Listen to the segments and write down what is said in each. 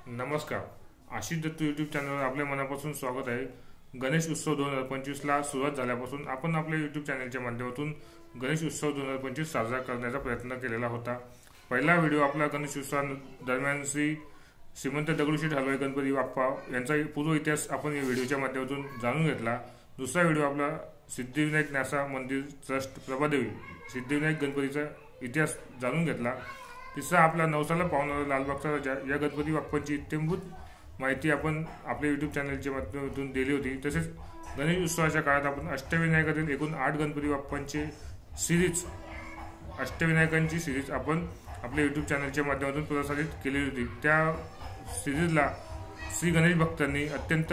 नमस्कार. आशिष दत्त यूट्यूब चॅनलवर आपल्या मनापासून स्वागत आहे. गणेश उत्सव 2025ला सुरुवात झाल्यापासून आपण आपल्या यूट्यूब चॅनलच्या माध्यमातून गणेश उत्सव 2025 साजरा करण्याचा प्रयत्न केलेला होता. पहिला व्हिडिओ आपला गणेश उत्सवादरम्यान श्रीमंत दगडूशेठ हलवाई गणपती बाप्पा यांचा पूर्व इतिहास आपण या व्हिडिओच्या माध्यमातून जाणून घेतला. दुसरा व्हिडिओ आपला सिद्धिविनायक न्यासा मंदिर ट्रस्ट प्रभादेवी सिद्धिविनायक गणपतीचा इतिहास जाणून घेतला. तिसरा आपला नवसाला पावणारा लालबागचा राजा या गणपती बाप्पांची इत्यंभूत माहिती आपण आपल्या यूट्यूब चॅनलच्या माध्यमातून दिली होती. तसेच गणेश उत्सवाच्या काळात आपण अष्टविनायकातील एकूण 8 गणपती बाप्पांची अष्टविनायकांची सिरीज आपण आपल्या यूट्यूब चॅनलच्या माध्यमातून प्रसारित केली होती. त्या सिरीजला श्री गणेश भक्तांनी अत्यंत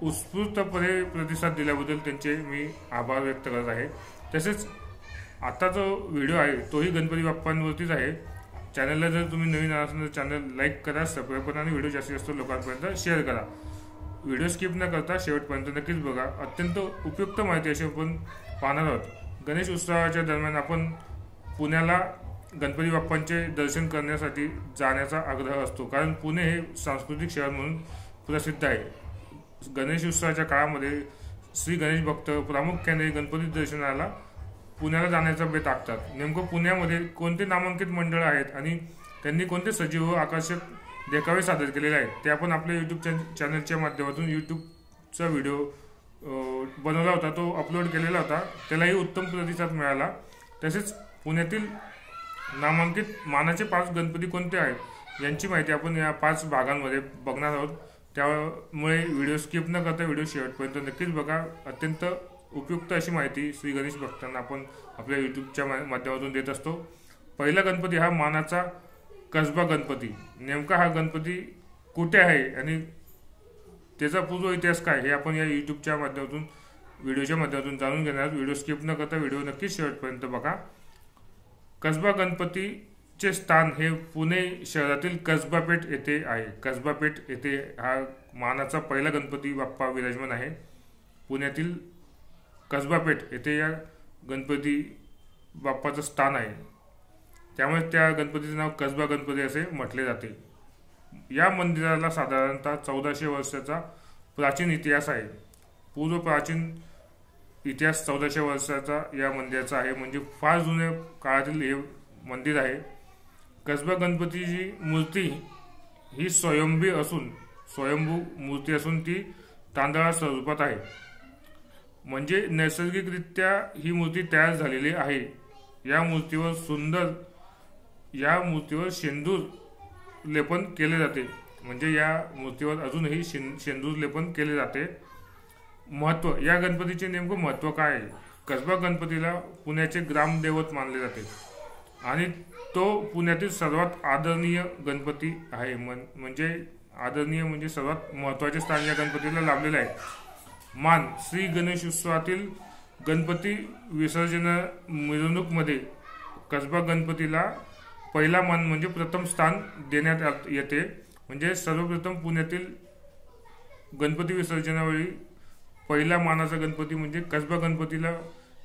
उत्स्फूर्तपणे प्रतिसाद दिल्याबद्दल त्यांचे मी आभार व्यक्त करत आहे. तसेच आता जो व्हिडिओ आहे तोही गणपती बाप्पांवरतीच आहे. चॅनलला जर तुम्ही नवीन असाल तर चॅनल लाईक करा, सबस्क्राईब करा आणि व्हिडिओ जास्तीत जास्त लोकांपर्यंत शेअर करा. व्हिडिओ स्किप न करता शेवटपर्यंत नक्कीच बघा. अत्यंत उपयुक्त माहिती अशी आपण पाहणार आहोत. गणेश उत्सवाच्या दरम्यान आपण पुण्याला गणपती बाप्पांचे दर्शन करण्यासाठी जाण्याचा आग्रह असतो, कारण पुणे हे सांस्कृतिक शहर म्हणून प्रसिद्ध आहे. गणेश उत्सवाच्या काळामध्ये श्री गणेश भक्त प्रामुख्याने गणपती दर्शनाला पुण्याला जाण्याचा बेत आखतात. नेमकं पुण्यामध्ये कोणते नामांकित मंडळ आहेत आणि त्यांनी कोणते सजीव व आकर्षक देखावे सादर केलेले आहेत ते आपण आपल्या यूट्यूब चॅनलच्या माध्यमातून यूट्यूबचा व्हिडिओ बनवला होता, तो अपलोड केलेला होता. त्यालाही उत्तम प्रतिसाद मिळाला. तसेच पुण्यातील नामांकित मानाचे 5 गणपती कोणते आहेत यांची माहिती आपण या 5 भागांमध्ये बघणार आहोत. त्यामुळे व्हिडिओ स्किप न करता व्हिडिओ शेवटपर्यंत नक्कीच बघा. अत्यंत उपयुक्त अशी माहिती श्री गणेश भक्तांना आपण आपल्या यूट्यूबच्या माध्यमातून देत असतो. पहिला गणपती हा मानाचा कसबा गणपती. नेमका हा गणपती कुठे आहे आणि त्याचा पूर्व इतिहास काय हे आपण या यूट्यूबच्या माध्यमातून व्हिडिओच्या माध्यमातून जाणून घेणार. व्हिडिओ स्किप न करता व्हिडिओ नक्कीच शेवटपर्यंत बघा. कसबा गणपतीचे स्थान हे पुणे शहरातील कसबा पेठ येथे आहे. कसबा पेठ येथे हा मानाचा पहिला गणपती बाप्पा विराजमान आहे. पुण्यातील कसबा पेठ येथे या गणपती बाप्पाचं स्थान आहे. त्यामुळे त्या गणपतीचे नाव कसबा गणपती असे म्हटले जाते. या मंदिराला साधारणतः 1400 वर्षाचा प्राचीन इतिहास आहे. पूर्व प्राचीन इतिहास 1400 वर्षाचा या मंदिराचा आहे. म्हणजे फार जुन्या काळातील हे मंदिर आहे. कसबा गणपतीची मूर्ती ही स्वयंभू मूर्ती असून ती तांदळा स्वरूपात आहे. म्हणजे नैसर्गिकरित्या ही मूर्ती तयार झालेली आहे. या मूर्तीवर शेंदूर लेपन केले जाते. म्हणजे या मूर्तीवर अजूनही शेंदूर लेपन केले जाते. महत्व, या गणपतीचे नेमकं महत्व काय आहे? कसबा गणपतीला पुण्याचे ग्रामदैवत मानले जाते आणि तो पुण्यातील सर्वात आदरणीय गणपती आहे. म्हणजे आदरणीय म्हणजे सर्वात महत्वाचे स्थान या गणपतीला लाभलेले आहे. मान, श्री गणेश उत्सवातील गणपती विसर्जन मिरवणूकमध्ये कसबा गणपतीला पहिला मान म्हणजे प्रथम स्थान देण्यात येते. म्हणजे सर्वप्रथम पुण्यातील गणपती विसर्जनावेळी पहिला मानाचा गणपती म्हणजे कसबा गणपतीला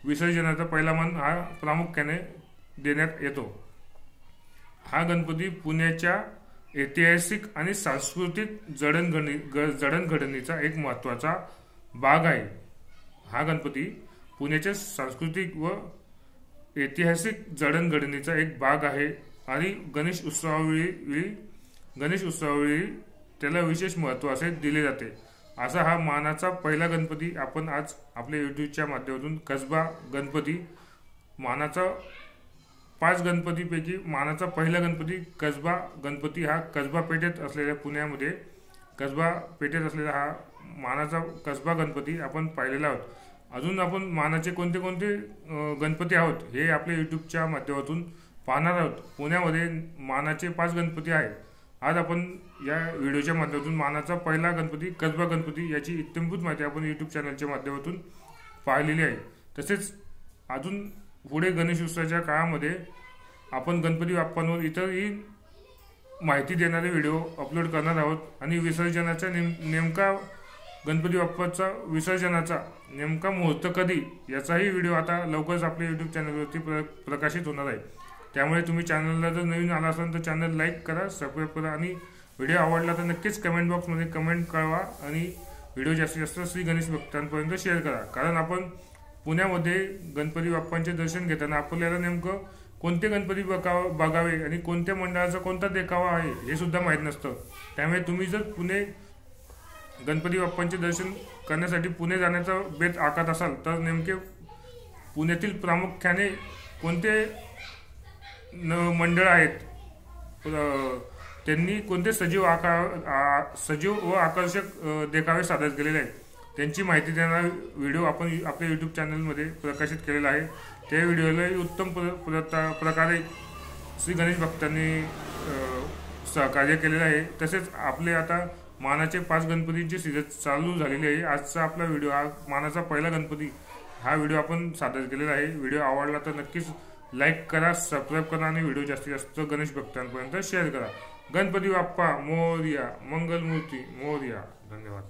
विसर्जनाचा पहिला मान हा प्रामुख्याने देण्यात येतो. हा गणपती पुण्याच्या ऐतिहासिक आणि सांस्कृतिक जडणघडणीचा एक महत्वाचा भाग आहे. हा गणपती पुण्याच्या सांस्कृतिक व ऐतिहासिक जडणघडणीचा एक भाग आहे आणि गणेश उत्सवावेळी त्याला विशेष महत्त्व असे दिले जाते. असा हा मानाचा पहिला गणपती आपण आज आपल्या यूट्यूबच्या माध्यमातून कसबा गणपती, मानाचा 5 गणपतीपैकी मानाचा पहिला गणपती कसबा गणपती हा कसबा पेठेत असलेल्या पुण्यामध्ये कसबा पेठेत असलेला हा मानाचा कसबा गणपती आपण पाहिलेला आहोत. अजून आपण मानाचे कोणते कोणते गणपती आहोत हे आपल्या यूट्यूबच्या माध्यमातून पाहणार आहोत. पुण्यामध्ये मानाचे 5 गणपती आहेत. आज आपण या व्हिडिओच्या माध्यमातून मानाचा पहिला गणपती कसबा गणपती याची इत्यंभूत माहिती आपण यूट्यूब चॅनलच्या माध्यमातून पाहिलेली आहे. तसेच अजून पुढे गणेश उत्सवाच्या काळामध्ये आपण गणपती बाप्पांवर इतरही माहिती देणारे व्हिडिओ अपलोड करणार आहोत आणि विसर्जनाचा नेमका गणपती बाप्पाचा विसर्जनाचा नेमका मुहूर्त कधी याचाही व्हिडिओ आता लवकरच आपल्या यूट्यूब चॅनलवरती प्रकाशित होणार आहे. त्यामुळे तुम्ही चॅनलला जर नवीन आला असाल तर चॅनल लाईक करा, सबस्क्राईब करा आणि व्हिडिओ आवडला तर नक्कीच कमेंट बॉक्समध्ये कमेंट कळवा आणि व्हिडिओ जास्तीत जास्त श्री गणेश भक्तांपर्यंत शेअर करा. कारण आपण पुण्यामध्ये गणपती बाप्पांचे दर्शन घेताना आपल्याला नेमकं कोणते गणपती बघावे आणि कोणत्या मंडळाचा कोणता देखावा आहे हे सुद्धा माहीत नसतं. त्यामुळे तुम्ही जर पुणे गणपती बाप्पांचे दर्शन करण्यासाठी पुणे जाण्याचा बेत आखत असाल तर नेमके पुण्यातील प्रामुख्याने कोणते मंडळ आहेत, त्यांनी कोणते सजीव व आकर्षक देखावे सादर केलेले आहेत त्यांची माहिती देणारा व्हिडिओ आपण आपल्या यूट्यूब चॅनलमध्ये प्रकाशित केलेला आहे. त्या व्हिडिओला उत्तम प्रकारे श्री गणेश भक्तांनी सहकार्य केलेलं आहे. तसेच आपले आता मानाचे 5 गणपतींची सीझन चालू झालेली आहे. आजचा आपला व्हिडिओ हा मानाचा पहिला गणपती हा व्हिडिओ आपण सादर केलेला आहे. व्हिडिओ आवडला तर नक्कीच लाईक करा, सबस्क्राईब करा आणि व्हिडिओ जास्तीत जास्त गणेश भक्तांपर्यंत शेअर करा. गणपती बाप्पा मोरया, मंगलमूर्ती मोरया. धन्यवाद.